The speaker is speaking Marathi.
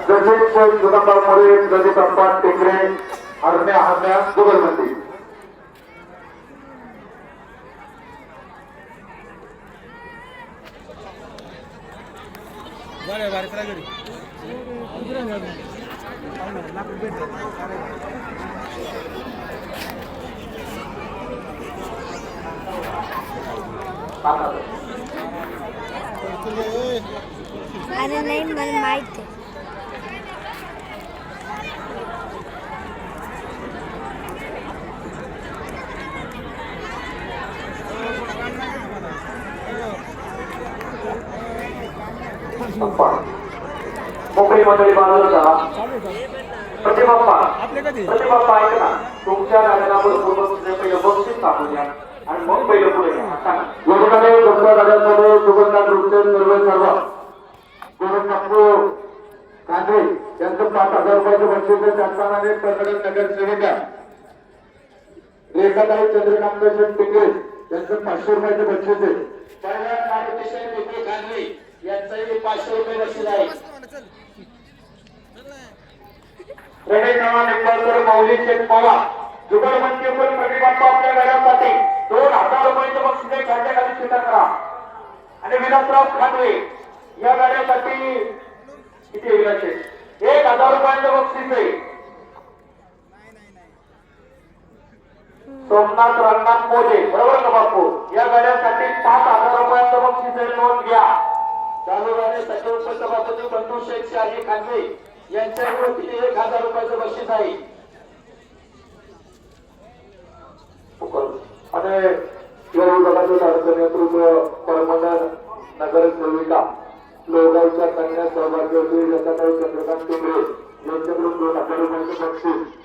जजेस जुनापामध्ये प्रदीप अप्पा टेकरे हरण्या हरण्या दुबलबंदी अरे नाही मला माहित आहे. मुंबई मंडळी बाजूला प्रतिबाप्पा ऐक ना तुमच्या गाड्याला बक्षीस टाकूया आणि मग पहिलं पुढे याच्याकडे तुमच्या गाड्यांमध्ये सुगंधा ग्रुपचे सर्व गोरखनाथपूर कांदे यांचं 5,000 रुपयाचे बक्षीस आहे. त्याचप्रमाणे कर्नाटक नगरसेविका रेखाताई चंद्रकांत टिकरे यांचं 500 रुपयाचे बक्षीस आहे. यांचंही 500 रुपये बक्षीस आहे. माऊली शेख पवार जुगलबंदी प्रतिबाप्पा आपल्या गाड्यांसाठी 2,000 रुपयाचे बक्षीस आहे. खाली स्वीकार करा. आणि विलासराव खांडवे या गाड्यासाठी किती विलास 1,000 रुपयाचं बक्षीस आहे. सोमनाथ रंगनाथ मोजे बरोबर का बापू या गाड्यासाठी 5,000 रुपयाचं बक्षीस आहे. नोंद घ्या. चालू गाड्यासाठी उपसभापती बंधू शेख शाही खांडवे यांच्या वतीने 1,000 रुपयाचं बक्षीस आहे. आणि या विभागाचं नेतृत्व परमंडळ नगरसेविका लोगावच्या कन्या सहभागी होती. चंद्रकांत टिंगरे यांच्याकडून 2,000 रुपयाचं बक्षीस